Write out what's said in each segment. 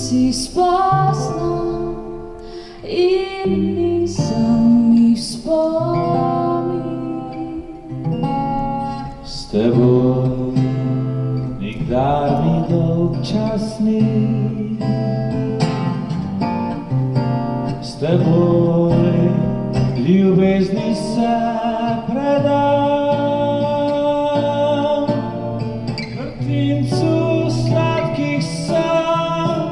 si spasna in nisem jih spomnil. S teboj nikdar ni dolgčasni, s teboj ljubezni se predam, vrtincu sladkih sanj,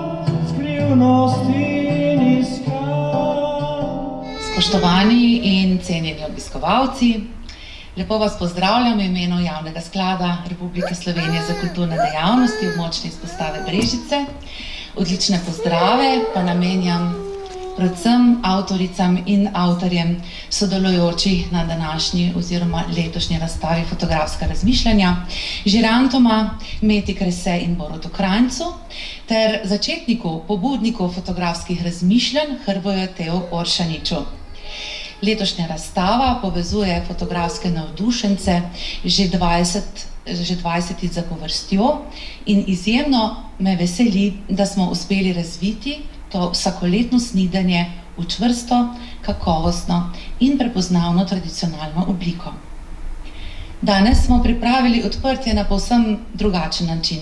skrivnosti in iskam. Spoštovani in cenjeni obiskovalci, lepo vas pozdravljam v imenu Javnega sklada Republike Slovenije za kulturne dejavnosti območne izpostave Brežice. Odlične pozdrave pa namenjam predvsem avtoricam in avtorjem sodelujočih na današnji oziroma letošnji razstavi Fotografska razmišljanja, žirantoma Meti Krese in Borutu Kranjcu ter začetniku, pobudniku fotografskih razmišljanj Hrvoju Oršaniču. Letošnja razstava povezuje fotografske navdušence že 20 zapovrstjo in izjemno me veseli, da smo uspeli razviti to vsakoletno snidenje v čvrsto, kakovostno in prepoznavno tradicionalno obliko. Danes smo pripravili odprtje na povsem drugačen način.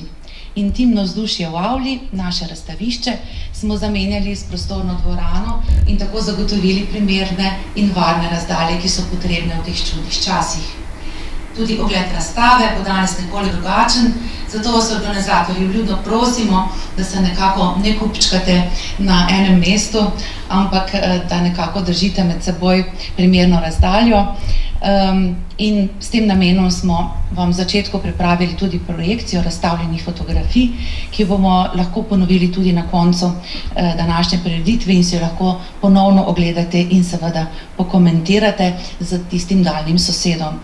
Intimno vzdušje v avli, naše razstavišče, smo zamenjali s prostorno dvorano in tako zagotovili primerne in varne razdalje, ki so potrebne v teh čudnih časih. Tudi ogled razstave bo danes nekoliko drugačen, zato vas organizatorji vljudno prosimo, da se nekako ne kupčkate na enem mestu, ampak da nekako držite med seboj primerno razdaljo. In s tem namenom smo vam v začetku pripravili tudi projekcijo razstavljenih fotografij, ki bomo lahko ponovili tudi na koncu današnje prireditve in si jo lahko ponovno ogledate in seveda pokomentirate z tistim daljnim sosedom,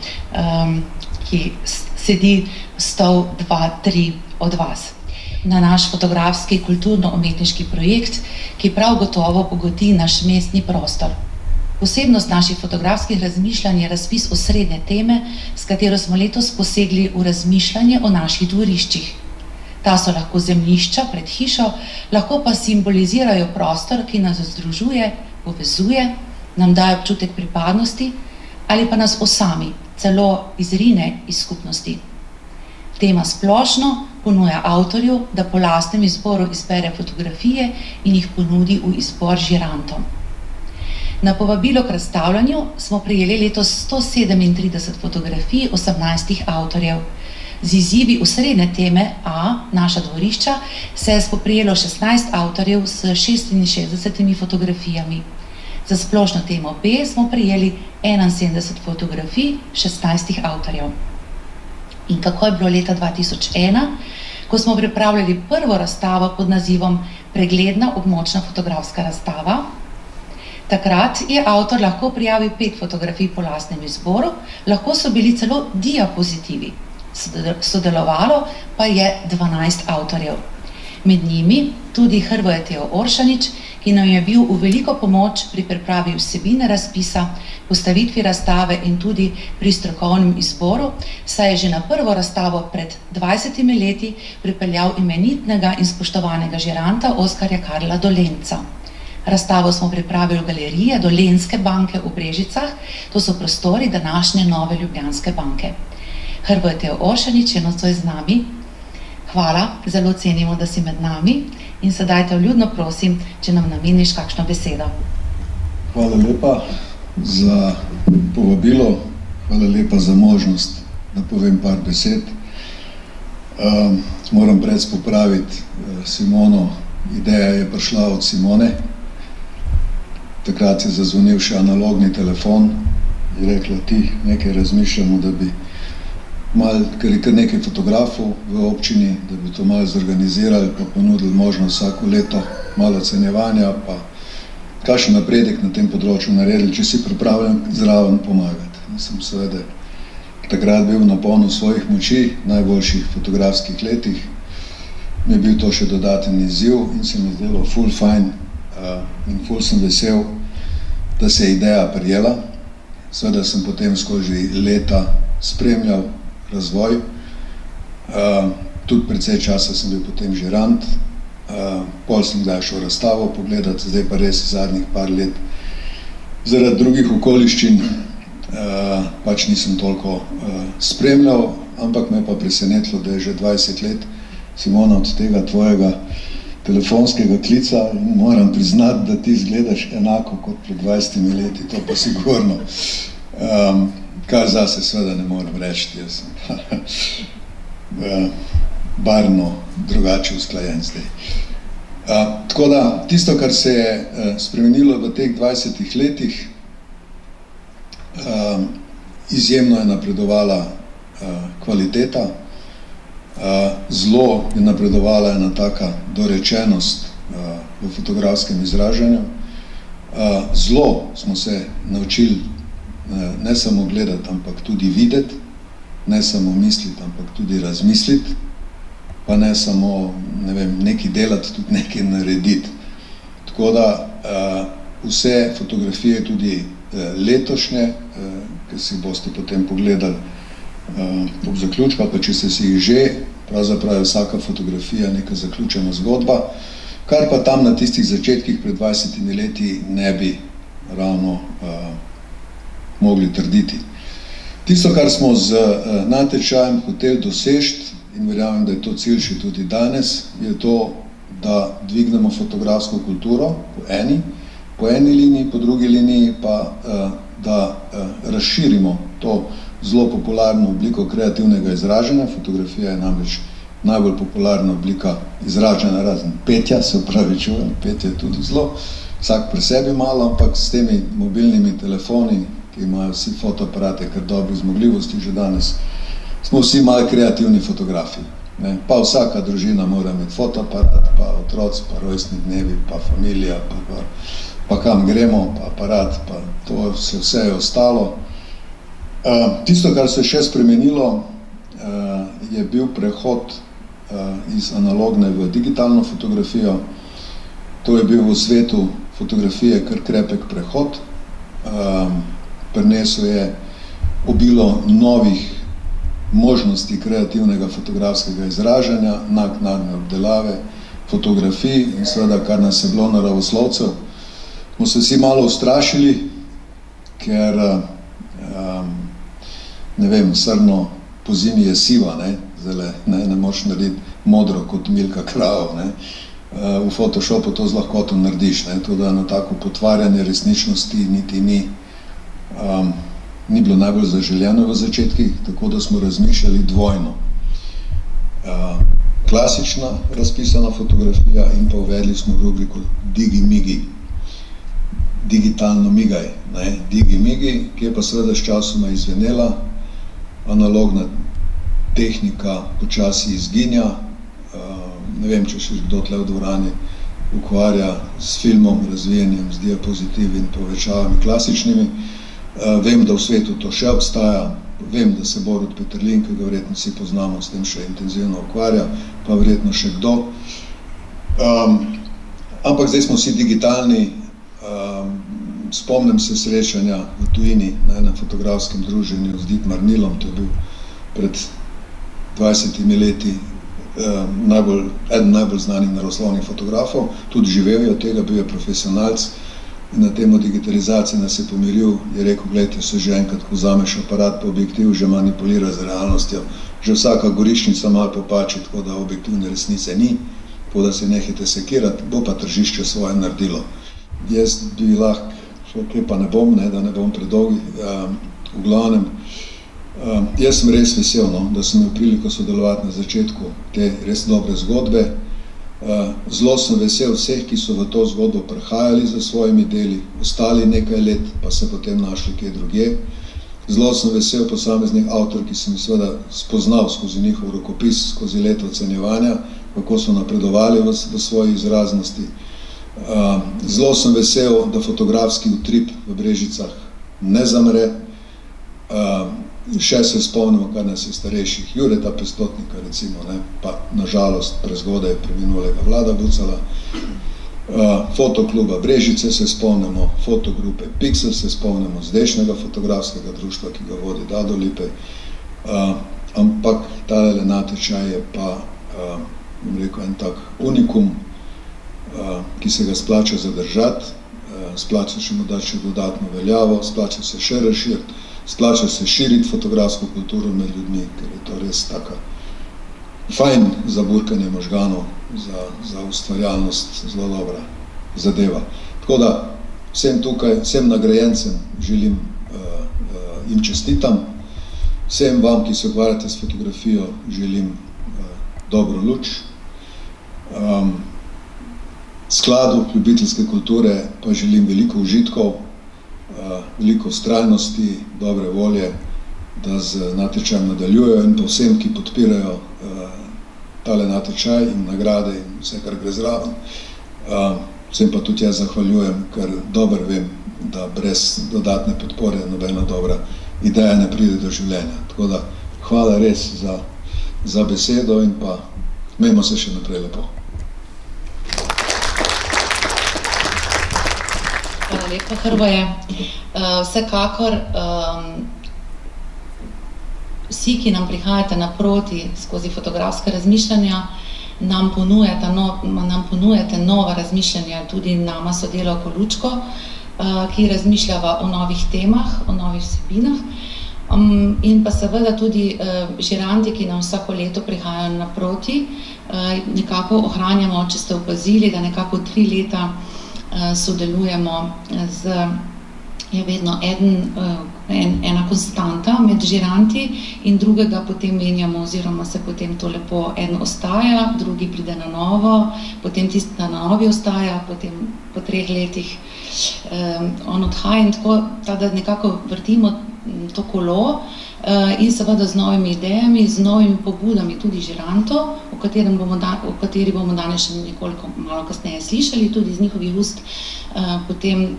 ki sedi stol 2-3 od vas. Na naš fotografski kulturno-umetniški projekt, ki prav gotovo bogati naš mestni prostor. Posebnost naših fotografskih razmišljanj je razpis osrednje teme, s katero smo letos posegli v razmišljanje o naših dvoriščih. Ta so lahko zemljišča pred hišo, lahko pa simbolizirajo prostor, ki nas združuje, povezuje, nam daje občutek pripadnosti ali pa nas osami, celo izrine iz skupnosti. Tema splošno ponuja avtorju, da po lastnem izboru izbere fotografije in jih ponudi v izbor žirantom. Na povabilo k razstavljanju smo prejeli letos 137 fotografij 18 avtorjev. Z izzivi osrednje teme A, naša dvorišča, se je spoprijelo 16 avtorjev s 66 fotografijami. Za splošno temo B smo prejeli 71 fotografij 16 avtorjev. In kako je bilo leta 2001, ko smo pripravljali prvo razstavo pod nazivom Pregledna območna fotografska razstava? Takrat je avtor lahko prijavil 5 fotografij po lastnem izboru, lahko so bili celo diapozitivi. Sodelovalo pa je 12 avtorjev. Med njimi tudi Hrvoje Oršanič, ki nam je bil v veliko pomoč pri pripravi vsebine razpisa, postavitvi razstave in tudi pri strokovnem izboru, saj je že na prvo razstavo pred 20 leti pripeljal imenitnega in spoštovanega žiranta Oskarja Karla Dolenca. Razstavo smo pripravili v galeriji Dolenjske banke v Brežicah, to so prostori današnje Nove Ljubljanske banke. Hrvoje Oršanič je nocoj z nami. Hvala, zelo cenimo, da si med nami in sedaj te vljudno prosim, če nam nameniš kakšno besedo. Hvala lepa za povabilo, hvala lepa za možnost, da povem par besed. Moram pred popraviti Simono, ideja je prišla od Simone. Takrat je zazvonil še analogni telefon, je rekla, ti nekaj razmišljamo, da bi ker je kar nekaj fotografov v občini, da bi to malo zorganizirali, pa ponudili možnost vsako leto malo ocenjevanja, pa kakšen napredek na tem področju naredili, če si pripravljen zraven pomagati. Sem seveda takrat bil na polno svojih moči, najboljših fotografskih letih. Mi je bil to še dodaten izziv in se mi zdelo ful fajn in ful sem vesel, da se je ideja prijela. Seveda sem potem skozi leta spremljal razvoj. Tudi precej časa sem bil potem žirant, pol sem kdaj šel razstavo pogledati, zdaj pa res zadnjih par let zaradi drugih okoliščin pač nisem toliko spremljal, ampak me pa presenetilo, da je že 20 let, Simona, od tega tvojega telefonskega klica in moram priznati, da ti izgledaš enako kot pred 20 leti, to pa sigurno. Kar zase seveda ne morem reči, jaz sem barvno drugače usklajen zdaj. Tako da, tisto, kar se je spremenilo v teh 20 letih, izjemno je napredovala kvaliteta, zelo je napredovala ena taka dorečenost v fotografskem izražanju. Zelo smo se naučili ne samo gledati, ampak tudi videti, ne samo misliti, ampak tudi razmisliti, pa ne samo, ne vem, nekaj delati, tudi nekaj narediti. Tako da vse fotografije, tudi letošnje, ki si boste potem pogledali ob zaključku, pa če ste si jih že, pravzaprav je vsaka fotografija neka zaključena zgodba, kar pa tam na tistih začetkih pred 20 leti ne bi ravno mogli trditi. Tisto, kar smo z natečajem hoteli doseči, in verjamem, da je to cilj še tudi danes, je to, da dvignemo fotografsko kulturo po eni liniji, po drugi liniji pa, da razširimo to zelo popularno obliko kreativnega izražanja. Fotografija je namreč najbolj popularna oblika izražanja, razen petja, se opravičujem, petje je tudi zelo, vsak pri sebi malo, ampak s temi mobilnimi telefoni, ki imajo vsi fotoaparate, kar dobre zmogljivosti že danes, smo vsi malo kreativni fotografi. Pa vsaka družina mora imeti fotoaparat, pa otroci, pa rojstni dnevi, pa familija, pa kam gremo, pa aparat, pa to vse je ostalo. Tisto, kar se je še spremenilo, je bil prehod iz analogne v digitalno fotografijo. To je bil v svetu fotografije kar krepek prehod. Prinesel je obilo novih možnosti kreativnega fotografskega izražanja, naknadne obdelave, fotografij in seveda, kar nas je bilo naravoslovcev, smo se vsi malo ustrašili, ker ne vem, srno po zimi je siva, zdaj ne moreš narediti modro kot Milka Kravo, v Photoshopu to z lahkoto narediš, tudi na tako potvarjanje resničnosti niti ni bilo najbolj zaželjeno v začetkih, tako da smo razmišljali dvojno. Klasična razpisana fotografija in pa uvedli smo rubriko Digi-Migi, digitalno migaj, Digi-Migi, ki je pa seveda s časoma izvenela, analogna tehnika počasi izginja, ne vem, če še kdo tle v dvorani ukvarja s filmom, razvijanjem, z diapozitivi in povečavami klasičnimi. Vem, da v svetu to še obstaja, vem, da se Borut Peterlin, ki ga verjetno vsi poznamo, s tem še intenzivno ukvarja, pa verjetno še kdo. Ampak zdaj smo vsi digitalni, spomnim se srečanja v tujini na enem fotografskem druženju z Dietmar Nilom, to je bil pred 20 leti eden najbolj znanih naravoslovnih fotografov, tudi živel je od tega, bil je profesionalc in na temo digitalizacije nas je pomiril, je rekel, gledajte, se že enkrat, ko vzameš aparat pa objektiv, že manipulira z realnostjo, že vsaka goriščnica malo popači, tako da objektivne resnice ni, tako da se nehajte sekirati, bo pa tržišče svoje naredilo. Jaz bi lahko, še kaj pa ne bom, da ne bom predolgi, v glavnem, jaz sem res vesel, da sem imel priliko sodelovati na začetku te res dobre zgodbe. Zelo sem vesel vseh, ki so v to zgodbo prihajali za svojimi deli, ostali nekaj let, pa se potem našli kje drugje. Zelo sem vesel posameznih avtor, ki sem seveda spoznal skozi njihov rokopis, skozi leto ocenjevanja, kako so napredovali v svoji izraznosti. Zelo sem vesel, da fotografski utrip v Brežicah ne zamre. Še se spomnimo, kar nas je starejših, Jureta Pestotnika recimo, pa nažalost prezgodaj preminulega Vlada Bucala, Fotokluba Brežice se spomnimo, fotogrupe Pixel se spomnimo, zdajšnjega fotografskega društva, ki ga vodi Dado Lipej, ampak tale natečaj je pa, bom rekel, en tak unikum, ki se ga splača zadržati, splača še mu dati še dodatno veljavo, splača se še razširiti, splača se širiti fotografsko kulturo med ljudmi, ker je to res taka fajn za burkanje možganov, za ustvarjalnost zelo dobra zadeva. Tako da vsem tukaj, vsem nagrajencem želim in čestitam, vsem vam, ki se ukvarjate s fotografijo, želim dobro luč. Skladu ljubiteljske kulture pa želim veliko užitkov, veliko vztrajnosti, dobre volje, da z natečajem nadaljujejo in pa vsem, ki podpirajo tale natečaj in nagrade in vse, kar gre zraven. Vsem pa tudi jaz zahvaljujem, ker dobro vem, da brez dodatne podpore nobena dobra ideja ne pride do življenja. Tako da hvala res za besedo in pa imejmo se še naprej lepo. Hvala lepa, Hrvoje. Vsekakor vsi, ki nam prihajate naproti skozi fotografske razmišljanja, nam ponujate nova razmišljanja, tudi nama sodelavko Lučko, ki razmišljava o novih temah, o novih vsebinah. In pa seveda tudi žiranti, ki nam vsako leto prihajajo naproti, nekako ohranjamo, če ste opazili, da nekako 3 leta sodelujemo je vedno ena konstanta med žiranti in drugega potem menjamo oziroma se potem to lepo en ostaja, drugi pride na novo, potem tisti na novi ostaja, potem po 3 letih on odhaja in tako, da nekako vrtimo to kolo in seveda z novimi idejami, z novimi pobudami tudi žirantov, o kateri bomo danes še nekoliko malo kasneje slišali, tudi iz njihovih ust, potem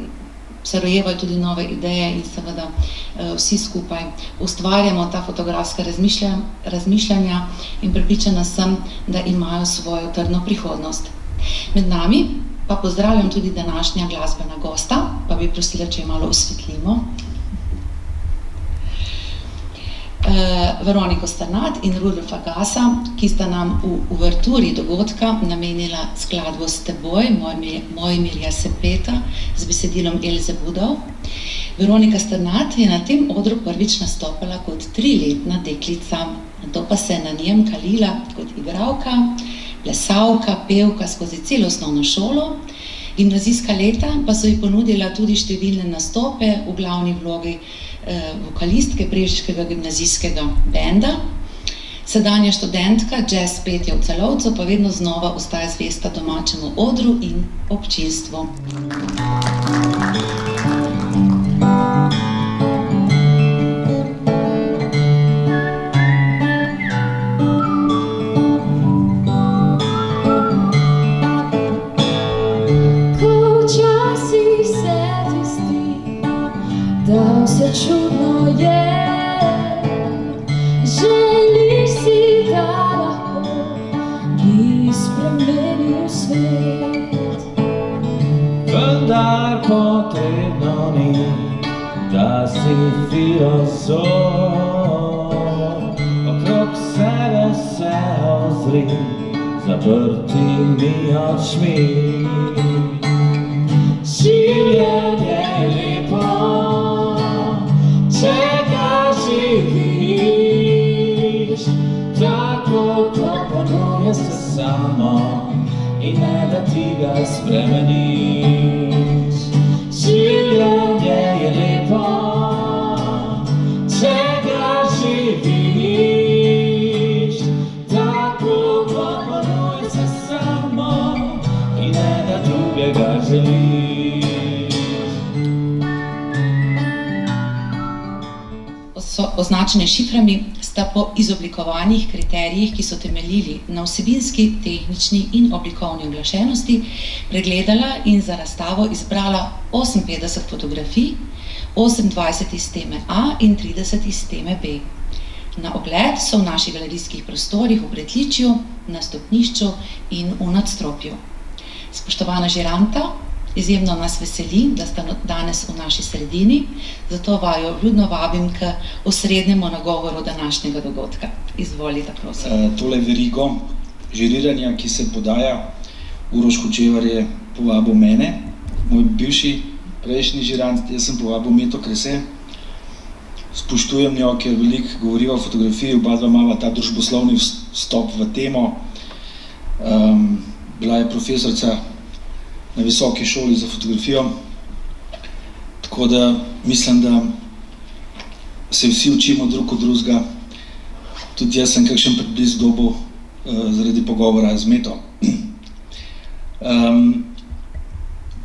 se rojevajo tudi nove ideje in seveda vsi skupaj ustvarjamo ta fotografska razmišljanja in prepričana sem, da imajo svojo trdno prihodnost. Med nami pa pozdravljam tudi današnja glasbena gosta, pa bi prosila, če malo osvetlimo. Veroniko Strnad in Rudolfa Gasa, ki sta nam v uverturi dogodka namenila skladbo S teboj Mojmirja Sepeta z besedilom Elze Budov. Veronika Strnad je na tem odru prvič nastopala kot 3-letna deklica, nato pa se je na njem kalila kot igralka, plesalka, pevka skozi celo osnovno šolo. Gimnazijska leta pa so ji ponudila tudi številne nastope v glavni vlogi vokalistke brežiškega gimnazijskega benda. Sedanja študentka jazz petja v Celovcu pa vedno znova ostaja zvesta domačemu odru in občinstvu. Da vse čudno je, želiš si, da lahko bi spremenil svet. Vendar potrebno ni, da si filozof, okrog sebe se ozri zaprtimi očmi. Življenje je lepo, če ga živiš, tako kot ponuja se samo in ne da ti ga spremeniš. Življenje je lepo, če ga živiš, tako kot ponuja se samo in ne da drugega želiš. Označene šiframi sta po izoblikovanih kriterijih, ki so temeljili na vsebinski, tehnični in oblikovni uglašenosti, pregledala in za razstavo izbrala 58 fotografij, 28 iz teme A in 30 iz teme B. Na ogled so v naših galerijskih prostorih v pritličju, na stopnišču in v nadstropju. Spoštovana žiranta, izjemno nas veseli, da sta danes v naši sredini, zato vaju vljudno vabim k osrednjemu nagovoru današnjega dogodka. Izvolite, prosim. Tole verigo žiriranja, ki se podaja Uroš Hočevar je povabil mene, moj bivši prejšnji žirant, jaz sem povabil Meto Krese. Spoštujem jo, ker veliko govoriva o fotografiji, oba dva imava ta družboslovni vstop v temo. Bila je profesorica na visoki šoli za fotografijo, tako da mislim, da se vsi učimo drug od drugega. Tudi jaz sem kakšen prebliz dobil zaradi pogovora z Meto.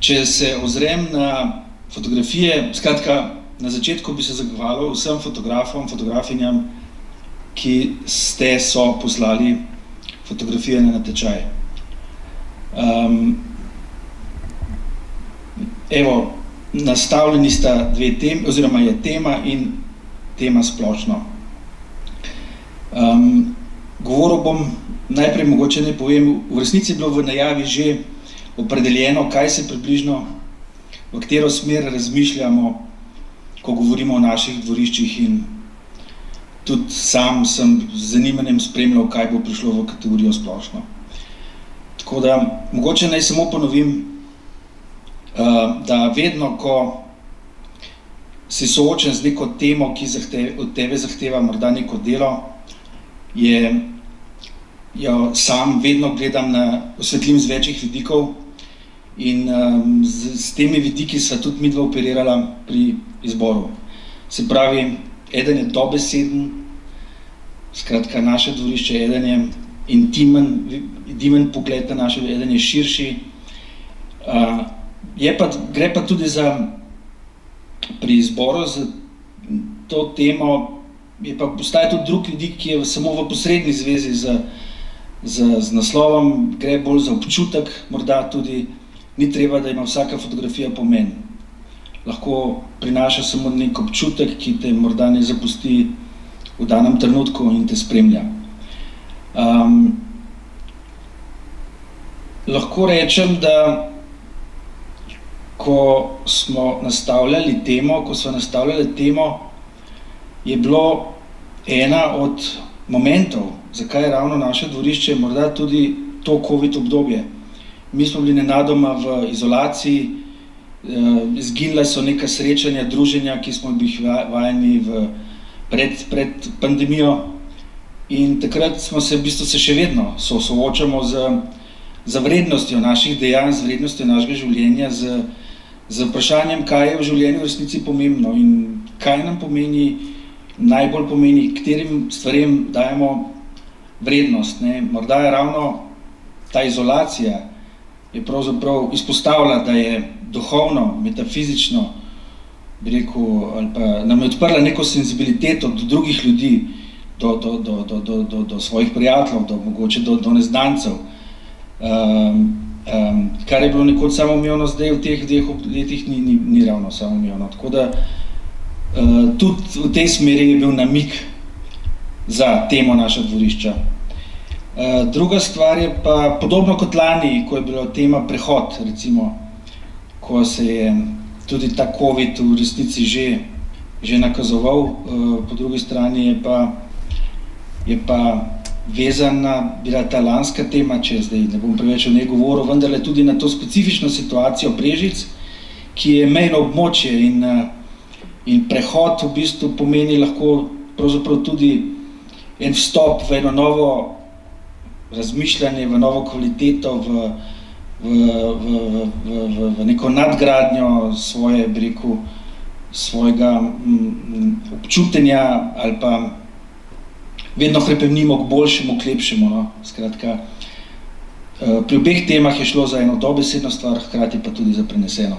Če se ozrem na fotografije, skratka, na začetku bi se zahvalil vsem fotografom, fotografinjam, ki so poslali fotografije na natečaj. Evo, nastavljeni sta dve temi, oziroma je tema in tema splošno. Govoril bom, najprej mogoče ne povem, v resnici je bilo v najavi že opredeljeno, kaj se približno, v katero smer razmišljamo, ko govorimo o naših dvoriščih, in tudi sam sem z zanimanjem spremljal, kaj bo prišlo v kategorijo splošno. Tako da, mogoče naj samo ponovim, da vedno, ko si soočen z neko temo, ki od tebe zahteva morda neko delo, jo sam vedno gledam osvetlim z večjih vidikov, in s temi vidiki sva tudi midva operirala pri izboru. Se pravi, eden je dobeseden, skratka naše dvorišče, eden je intimen pogled na naše, eden je širši. Gre pa tudi za, pri izboru za to temo, postaja tudi drug vidik, ki je samo v posredni zvezi z naslovom, gre bolj za občutek, morda tudi ni treba, da ima vsaka fotografija pomen. Lahko prinaša samo nek občutek, ki te morda ne zapusti v danem trenutku in te spremlja. Lahko rečem, da ko smo nastavljali temo, je bilo ena od momentov, zakaj je ravno naše dvorišče, morda tudi to COVID obdobje. Mi smo bili nenadoma v izolaciji, izginila so neka srečanja, druženja, ki smo bili vajeni pred pandemijo, in takrat smo se v bistvu še vedno soočamo z vrednostjo naših dejanj, z vrednostjo našega življenja, z vprašanjem, kaj je v življenju v resnici pomembno in kaj nam najbolj pomeni, katerim stvarem dajemo vrednost. Morda je ravno ta izolacija je pravzaprav izpostavila, da je duhovno, metafizično, bi rekel, ali pa nam je odprla neko senzibiliteto do drugih ljudi, do svojih prijateljev, mogoče do neznancev, kar je bilo nekoč samoumevno, zdaj v teh dveh letih ni ravno samoumevno. Tako da tudi v tej smeri je bil namig za temo naša dvorišča. Druga stvar je pa podobno kot lani, ko je bila tema prehod, recimo, ko se je tudi ta COVID v resnici že nakazoval, po drugi strani je pa vezana bila ta lanska tema, če zdaj ne bom preveč o njej govoril, vendarle tudi na to specifično situacijo Brežic, ki je mejno območje, in prehod v bistvu pomeni lahko pravzaprav tudi en vstop v eno novo razmišljanje, v novo kvaliteto, v neko nadgradnjo svojega občutenja, ali pa vedno hrepemnimo k boljšemu, k lepšemu. Skratka, pri obeh temah je šlo za eno dobesedno stvar, hkrati pa tudi za preneseno.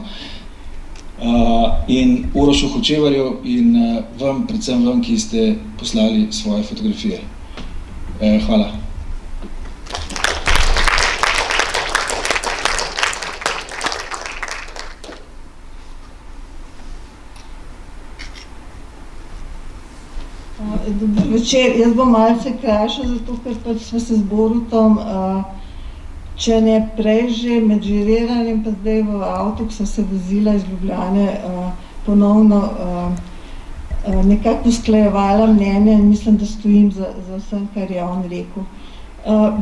In Urošu Hočevarju in vam, predvsem vam, ki ste poslali svoje fotografije. Hvala. Dober večer, jaz bom malce krajša, zato ker pač smo se z Borutom, če ne prej že med žiriranjem, pa zdaj v avtu, ko sem se vozila iz Ljubljane, ponovno nekako usklajevala mnenje in mislim, da stojim za vsem, kar je on rekel.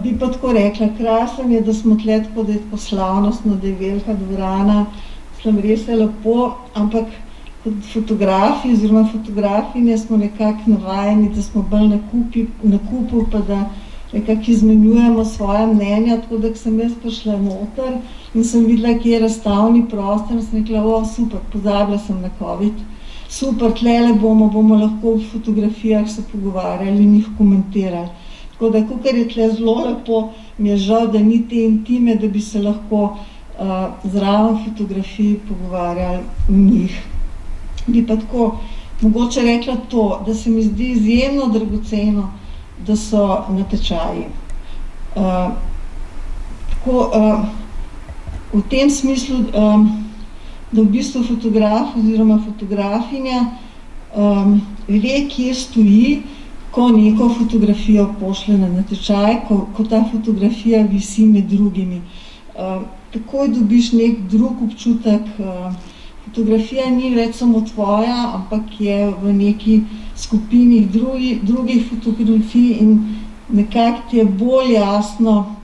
Bi pa tako rekla, krasen je, da smo tle tako, da je tako slavnostno, da je velika dvorana, mislim, res je lepo, ampak kot fotografi oziroma fotografinje smo nekako navajeni, da smo bolj na kupu, pa da nekako izmenjujemo svoja mnenja, tako da sem jaz prišla noter in sem videla, kje je razstavni prostor in sem rekla, super, pozabila sem na COVID, super, tlele bomo lahko v fotografijah se pogovarjali in jih komentirali. Tako da, kakor je tle zelo lepo, mi je žal, da ni te intime, da bi se lahko zraven fotografij pogovarjali v njih. Bi pa tako mogoče rekla to, da se mi zdi izjemno dragoceno, da so natečaji. V tem smislu, da v bistvu fotograf oziroma fotografinja ve, kje stoji, ko neko fotografijo pošle na natečaj, ko ta fotografija visi med drugimi. Takoj dobiš nek drug občutek. Fotografija ni več samo tvoja, ampak je v neki skupini drugih fotografij in nekako ti je bolj jasno,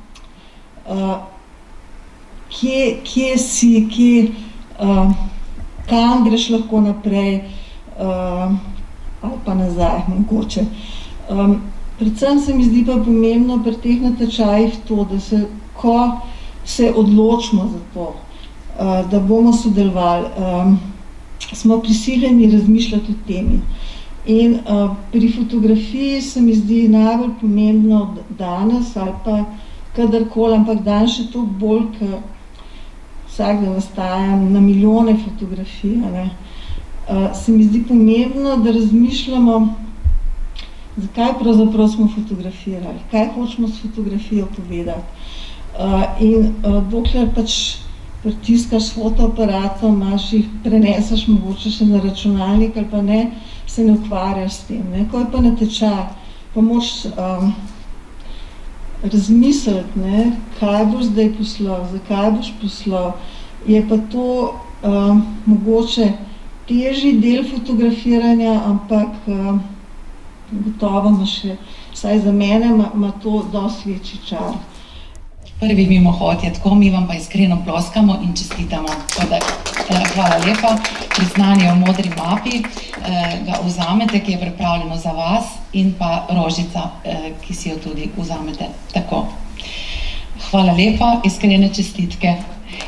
kje si, kam greš lahko naprej ali pa nazaj, mogoče. Predvsem se mi zdi pa pomembno pri teh natečajih to, da se, ko se odločimo za to, da bomo sodelovali, smo prisiljeni razmišljati o temi. In pri fotografiji se mi zdi najbolj pomembno danes ali pa kadarkoli, ampak danes še toliko bolj, ker vsak dan nastaja na milijone fotografij, se mi zdi pomembno, da razmišljamo, zakaj pravzaprav smo fotografirali, kaj hočemo s fotografijo povedati. In dokler pač pritiskaš s fotoaparatom, jih preneseš mogoče še na računalnik ali pa ne, se ne ukvarjaš s tem. Ko je pa natečaj, pa moraš razmisliti, kaj boš zdaj poslal, zakaj boš poslal, je pa to mogoče težji del fotografiranja, ampak gotovo ima še, vsaj za mene, ima to dosti večji čar. Prvi mimohod je tako, mi vam pa iskreno ploskamo in čestitamo. Hvala lepa. Priznanje v modri mapi ga vzamete, ki je pripravljeno za vas, in pa rožica, ki si jo tudi vzamete tako. Hvala lepa, iskrene čestitke.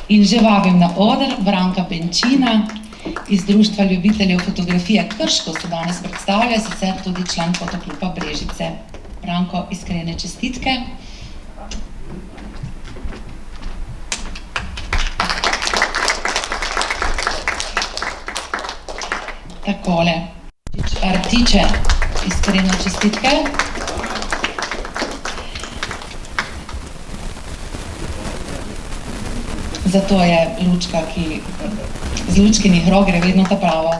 In že vabim na oder Branka Benčina iz Društva ljubiteljev fotografije Krško, se danes predstavlja, sicer tudi član Fotokluba Brežice. Branko, iskrene čestitke. Takole. Artiče, iskrene čestitke. Zato je lučka, ki z lučkinih rok gre vedno ta pravo.